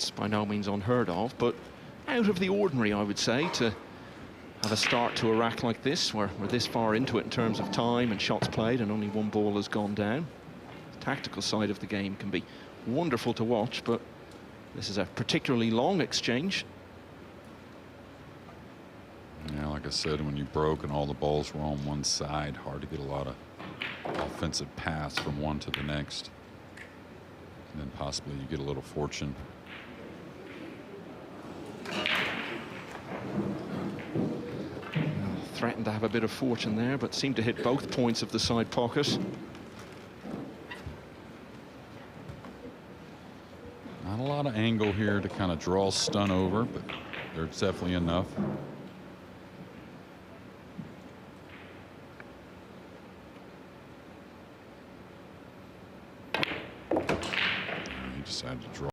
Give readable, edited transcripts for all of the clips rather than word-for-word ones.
That's by no means unheard of, but out of the ordinary, I would say, to have a start to a rack like this, where we're this far into it in terms of time and shots played, and only one ball has gone down. The tactical side of the game can be wonderful to watch, but this is a particularly long exchange. Yeah, like I said, when you broke and all the balls were on one side, hard to get a lot of offensive pass from one to the next. And then possibly you get a little fortune. Threatened to have a bit of fortune there, but seemed to hit both points of the side pocket. Not a lot of angle here to kind of draw stun over, but there's definitely enough. He decided to draw.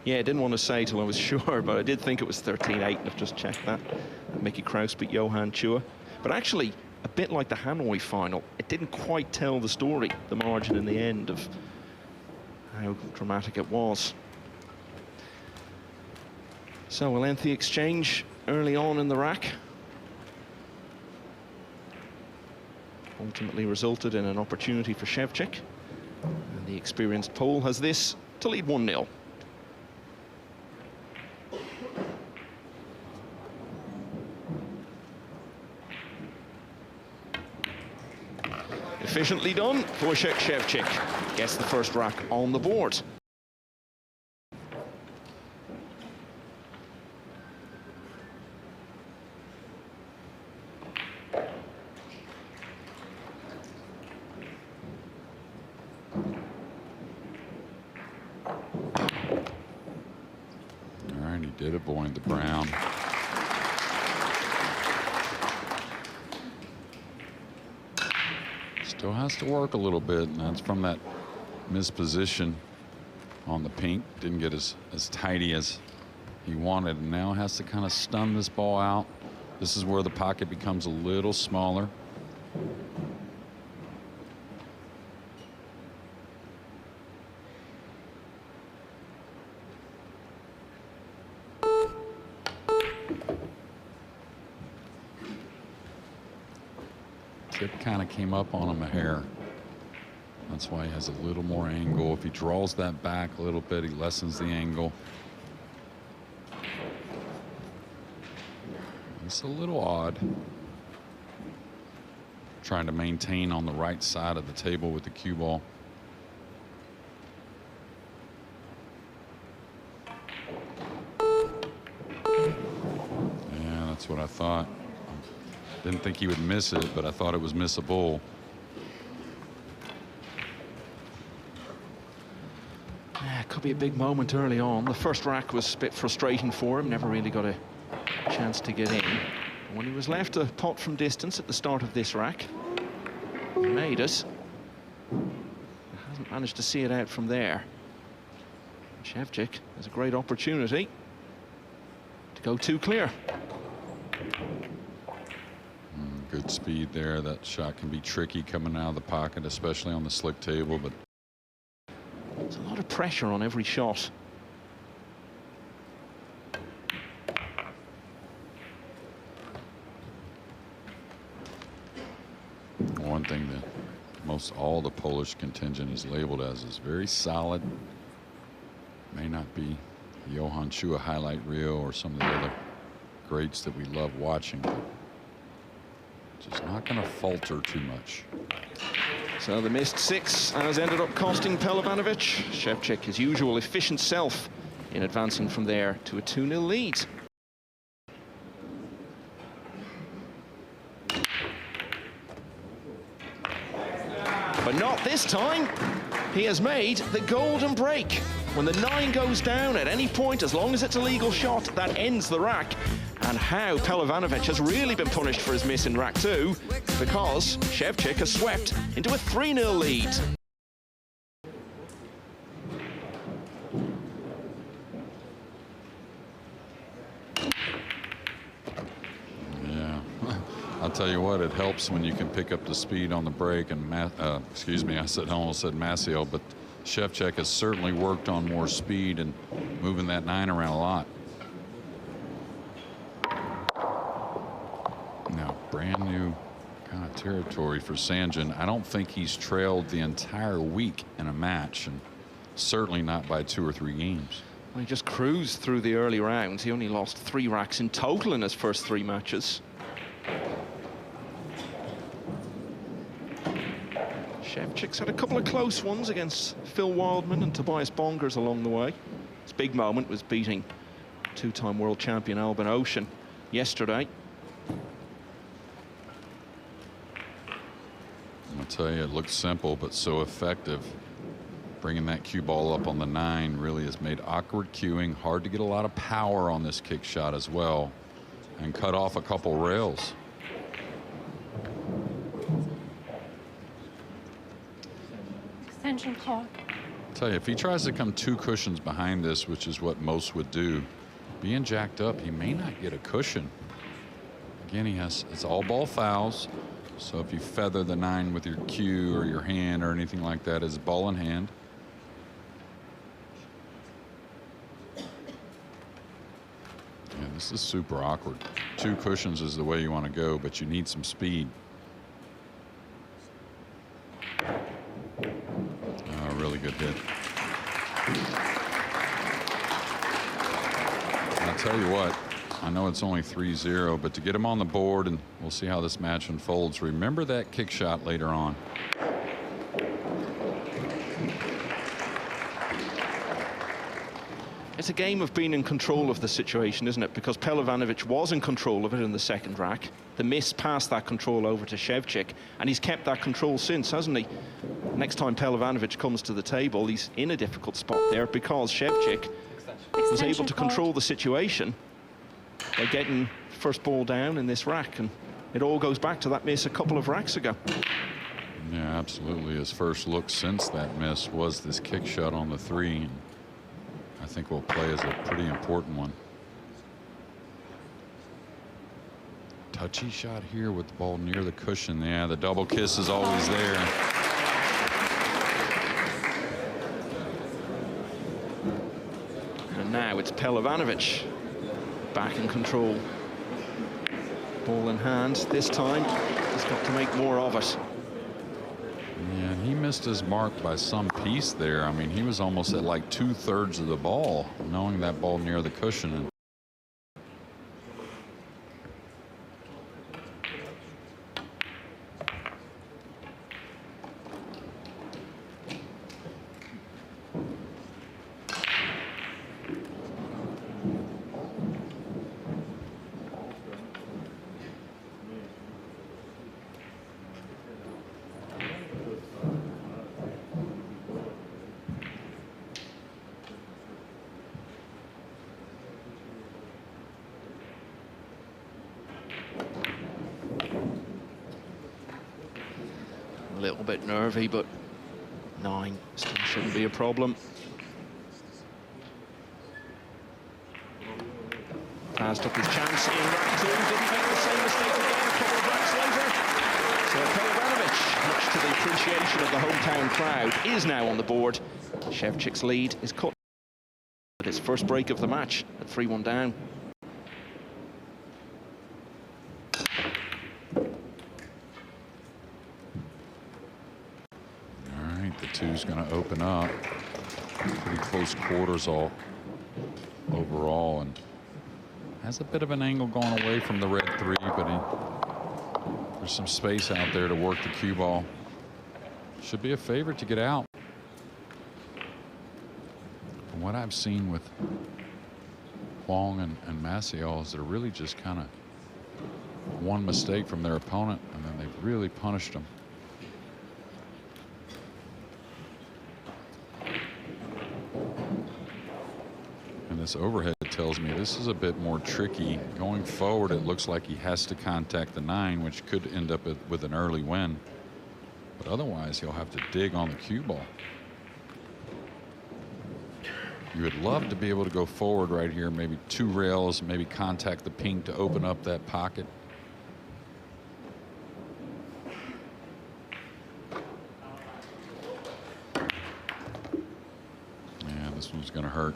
Yeah, I didn't want to say till I was sure, but I did think it was 13-8, and I've just checked that. Mickey Kraus beat Johan Chua. But actually, a bit like the Hanoi final, it didn't quite tell the story, the margin in the end of how dramatic it was. So a lengthy exchange early on in the rack. Ultimately resulted in an opportunity for Szewczyk. And the experienced Pole has this to lead 1-0. Efficiently done. Wojciech Szewczyk gets the first rack on the board. All right, he did avoid the brown. Still has to work a little bit, and that's from that misposition on the pink. Didn't get as tidy as he wanted, and now has to kind of stun this ball out. This is where the pocket becomes a little smaller. Tip kind of came up on him a hair. That's why he has a little more angle. If he draws that back a little bit, he lessens the angle. It's a little odd. Trying to maintain on the right side of the table with the cue ball. Yeah, that's what I thought. Didn't think he would miss it, but I thought it was missable. Yeah, could be a big moment early on. The first rack was a bit frustrating for him. Never really got a chance to get in. When he was left a pot from distance at the start of this rack, he made it. Hasn't managed to see it out from there. Szewczyk has a great opportunity to go too clear. Good speed there. That shot can be tricky coming out of the pocket, especially on the slick table, but there's a lot of pressure on every shot. One thing that most all the Polish contingent is labeled as is very solid. May not be Johan Chua highlight reel or some of the other greats that we love watching. Just not going to falter too much. So the missed six has ended up costing Pehlivanovic. Szewczyk, his usual efficient self, in advancing from there to a 2-0 lead. But not this time. He has made the golden break. When the 9 goes down at any point, as long as it's a legal shot, that ends the rack. And how Pehlivanovic has really been punished for his miss in rack 2, because Szewczyk has swept into a 3-0 lead. Yeah, I'll tell you what, it helps when you can pick up the speed on the break. And excuse me, I almost said Maciel, but Szewczyk has certainly worked on more speed and moving that 9 around a lot. Now, brand new kind of territory for Sanjin. I don't think he's trailed the entire week in a match, and certainly not by 2 or 3 games. Well, he just cruised through the early rounds. He only lost 3 racks in total in his first 3 matches. Szewczyk's had a couple of close ones against Phil Wildman and Tobias Bongers along the way. His big moment was beating 2-time world champion Albin Ocean yesterday. I'll tell you, it looks simple but so effective. Bringing that cue ball up on the 9 really has made awkward cueing hard to get a lot of power on this kick shot as well, and cut off a couple rails. Extension call. I'll tell you, if he tries to come 2 cushions behind this, which is what most would do, being jacked up, he may not get a cushion. Again, it's all ball fouls. So if you feather the 9 with your cue or your hand or anything like that, it's ball in hand. Yeah, this is super awkward. 2 cushions is the way you want to go, but you need some speed. Really good hit. I'll tell you what, I know it's only 3-0, but to get him on the board, and we'll see how this match unfolds. Remember that kick shot later on. It's a game of being in control of the situation, isn't it? Because Pehlivanovic was in control of it in the second rack. The miss passed that control over to Szewczyk, and he's kept that control since, hasn't he? Next time Pehlivanovic comes to the table, he's in a difficult spot there because Szewczyk was able to control the situation by getting first ball down in this rack, and it all goes back to that miss a couple of racks ago. Yeah, absolutely. His first look since that miss was this kick shot on the 3. I think will play as a pretty important one. Touchy shot here with the ball near the cushion. Yeah, the double kiss is always there. And now it's Pehlivanovic back in control. Ball in hand this time. He's got to make more of it. Yeah, he missed his mark by some piece there. I mean, he was almost at like 2/3 of the ball, knowing that ball near the cushion. A little bit nervy, but 9 still shouldn't be a problem. Passed up his chance in rack 2, didn't make the same mistake again a couple of racks later. So Pehlivanovic, much to the appreciation of the hometown crowd, is now on the board. Szewczyk's lead is cut at his first break of the match at 3-1 down. The 2's going to open up. Pretty close quarters all overall, and has a bit of an angle going away from the red 3, but there's some space out there to work the cue ball. Should be a favorite to get out. From what I've seen with Huang and Maciel is they're really just kind of one mistake from their opponent, and then they've really punished them. This overhead tells me this is a bit more tricky. Going forward, it looks like he has to contact the 9, which could end up with an early win. But otherwise, he'll have to dig on the cue ball. You would love to be able to go forward right here, maybe 2 rails, maybe contact the pink to open up that pocket. was going to hurt.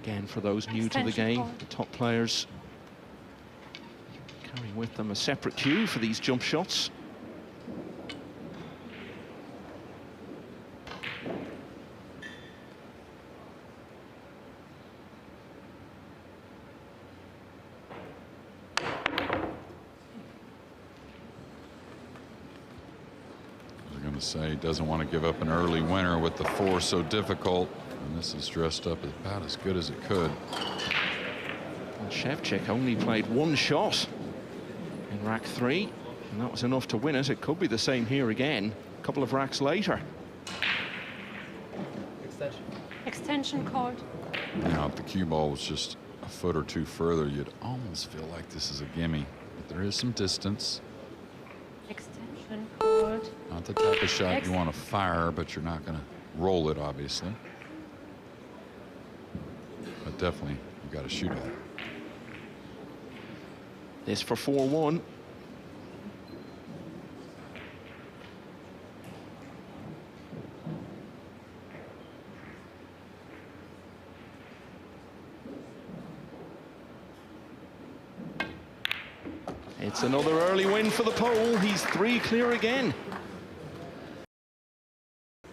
Again, for those new to the game, the top players carrying with them a separate cue for these jump shots. Say doesn't want to give up an early winner with the 4 so difficult, and this is dressed up about as good as it could. And Szewczyk only played 1 shot in rack 3, and that was enough to win it. It could be the same here again, a couple of racks later. Extension called. Now, if the cue ball was just a foot or 2 further, you'd almost feel like this is a gimme, but there is some distance. Extension called. Not the type of shot you want to fire, but you're not going to roll it, obviously. But definitely, you got to shoot at it. This for 4-1. It's another early win for the Pole. He's 3 clear again.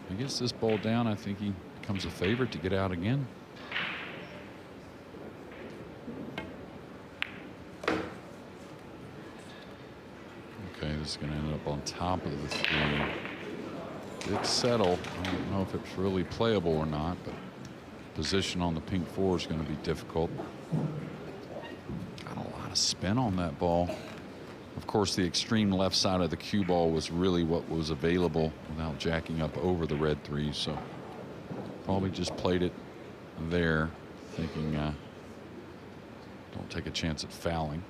He gets this ball down, I think he becomes a favorite to get out again. Okay, this is going to end up on top of the 3. Did settle. I don't know if it's really playable or not, but position on the pink 4 is going to be difficult. Got a lot of spin on that ball. Of course, the extreme left side of the cue ball was really what was available without jacking up over the red 3. So probably just played it there, thinking don't take a chance at fouling.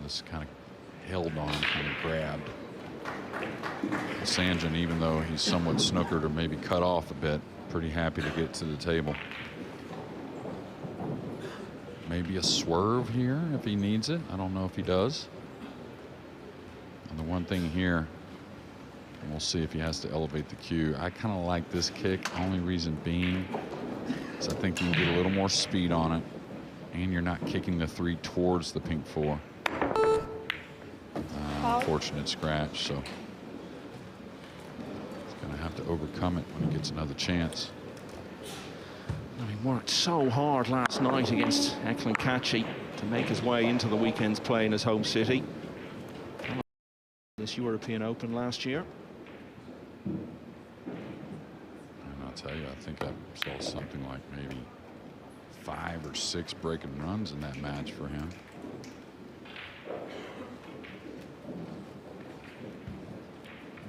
This kind of held on, kind of grabbed. Sanjin, even though he's somewhat snookered or maybe cut off a bit, pretty happy to get to the table. Maybe a swerve here if he needs it. I don't know if he does. And the one thing here, and we'll see if he has to elevate the cue. I kind of like this kick. Only reason being is I think you can get a little more speed on it, and you're not kicking the 3 towards the pink 4. Unfortunate scratch, so he's going to have to overcome it when he gets another chance. He worked so hard last night against Eklund Kachi to make his way into the weekend's play in his home city. This European Open last year. And I'll tell you, I think I saw something like maybe 5 or 6 breaking runs in that match for him.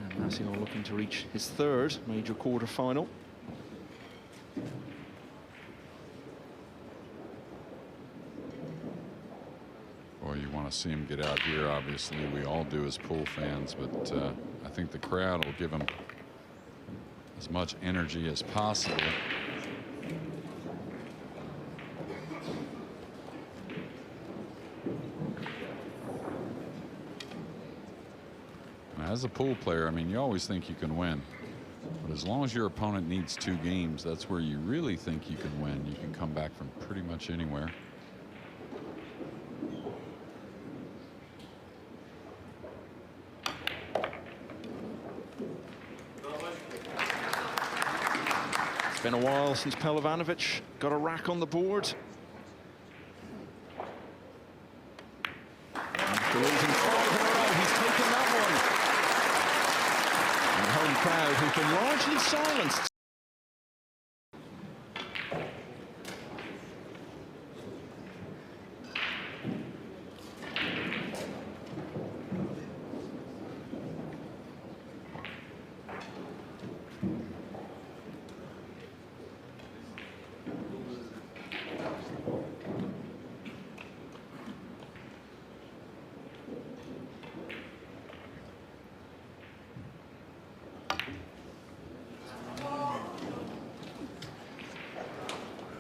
And Massimo looking to reach his 3rd major quarterfinal. You want to see him get out here. Obviously, we all do as pool fans, but I think the crowd will give him as much energy as possible. Now, as a pool player, I mean, you always think you can win, but as long as your opponent needs 2 games, that's where you really think you can win. You can come back from pretty much anywhere. Been a while since Pehlivanovic got a rack on the board. After losing 5 in a row, he's taken that one. And the home crowd, who've been largely silenced.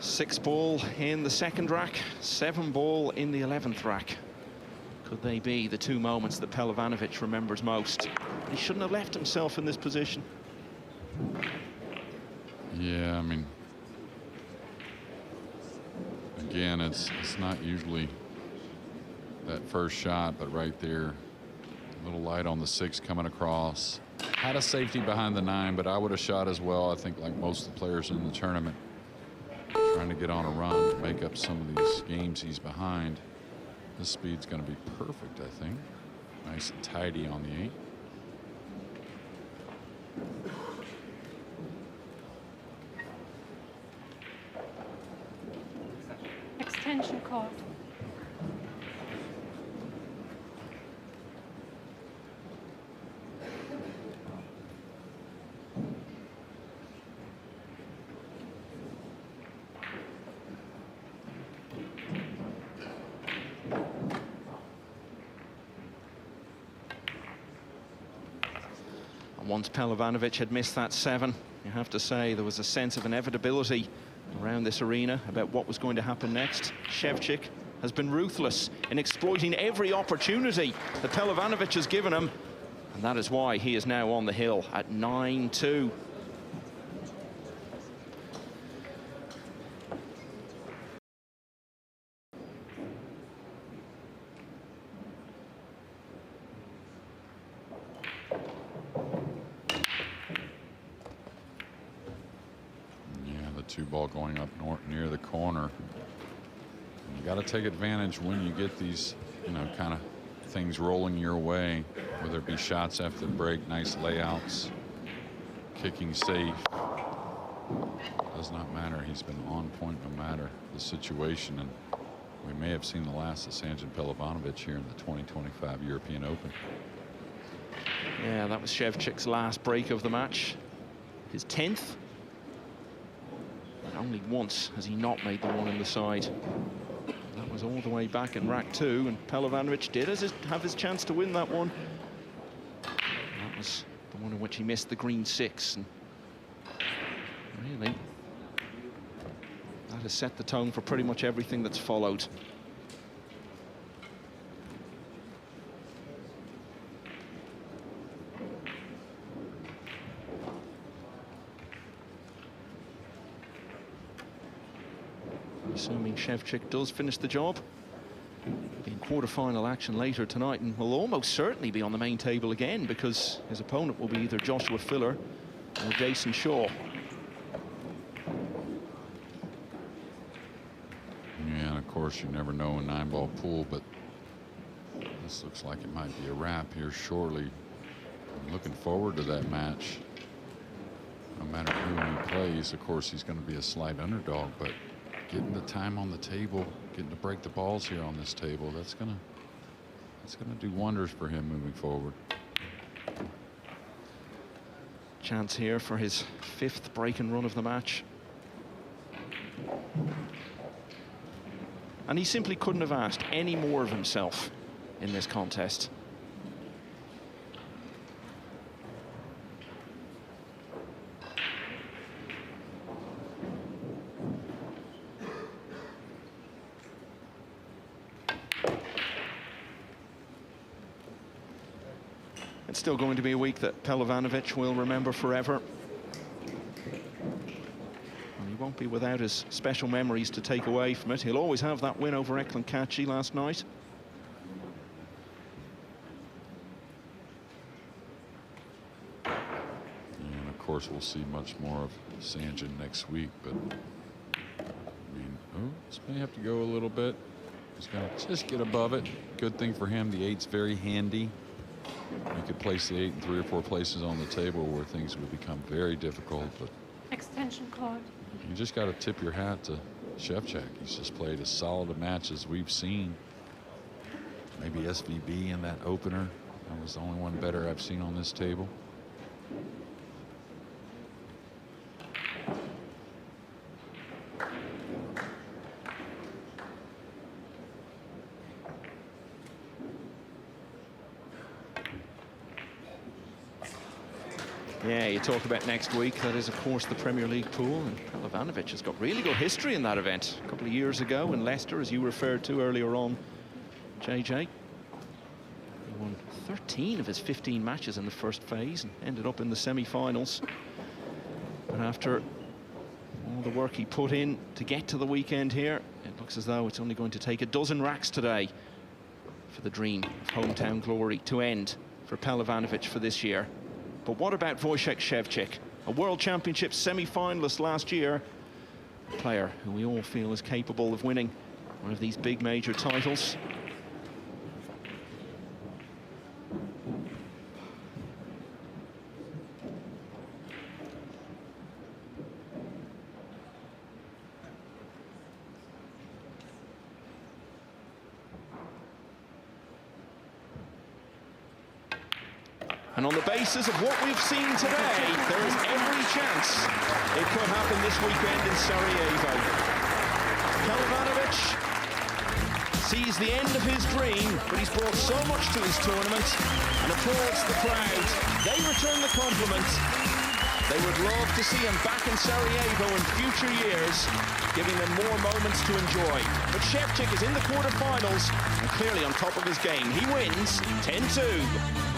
6 ball in the second rack, 7 ball in the 11th rack. Could they be the 2 moments that Pehlivanovic remembers most? He shouldn't have left himself in this position. Yeah, I mean, again, it's not usually that first shot, but right there, a little light on the 6 coming across. Had a safety behind the 9, but I would have shot as well. I think, like most of the players in the tournament, trying to get on a run to make up some of these games he's behind. This speed's going to be perfect, I think. Nice and tidy on the 8. Extension called. Once Pehlivanovic had missed that 7, you have to say there was a sense of inevitability around this arena about what was going to happen next. Szewczyk has been ruthless in exploiting every opportunity that Pehlivanovic has given him, and that is why he is now on the hill at 9-2. Ball going up near the corner. You got to take advantage when you get these, kind of things rolling your way, whether it be shots after the break, nice layouts, kicking safe. Does not matter. He's been on point no matter the situation, and we may have seen the last of Sanjin Pehlivanovic here in the 2025 European Open. Yeah, that was Szewczyk's last break of the match. His 10th. Only once has he not made the one in the side. That was all the way back in rack 2, and Pehlivanovic did have his chance to win that one. That was the one in which he missed the green 6. And really, that has set the tone for pretty much everything that's followed. Assuming Szewczyk does finish the job, be in quarter-final action later tonight, and will almost certainly be on the main table again, because his opponent will be either Joshua Filler or Jason Shaw. Yeah, and of course you never know in 9-ball pool, but this looks like it might be a wrap here shortly. I'm looking forward to that match. No matter who he plays, of course he's going to be a slight underdog, but getting the time on the table, getting to break the balls here on this table, that's gonna do wonders for him moving forward. Chance here for his 5th break and run of the match. And he simply couldn't have asked any more of himself in this contest. It's still going to be a week that Pehlivanovic will remember forever. And he won't be without his special memories to take away from it. He'll always have that win over Eklund Kaci last night. And of course we'll see much more of Sanjin next week, but I mean, this may have to go a little bit. He's gonna just get above it. Good thing for him, the 8's very handy. You could place the 8 in 3 or 4 places on the table where things would become very difficult, but Extension called. you just got to tip your hat to Szewczyk. He's just played as solid a match as we've seen. Maybe SVB in that opener. That was the only one better I've seen on this table. Yeah, you talk about next week. That is, of course, the Premier League pool. And Pehlivanovic has got really good history in that event. A couple of years ago in Leicester, as you referred to earlier on, JJ. He won 13 of his 15 matches in the first phase and ended up in the semi-finals. But after all the work he put in to get to the weekend here, it looks as though it's only going to take a dozen racks today for the dream of hometown glory to end for Pehlivanovic for this year. But what about Wojciech Szewczyk, a World Championship semi-finalist last year, a player who we all feel is capable of winning one of these big major titles? And on the basis of what we've seen today, there is every chance it could happen this weekend in Sarajevo. Pehlivanovic sees the end of his dream, but he's brought so much to his tournament and applauds the crowd. They return the compliment. They would love to see him back in Sarajevo in future years, giving them more moments to enjoy. But Szewczyk is in the quarterfinals and clearly on top of his game. He wins 10-2.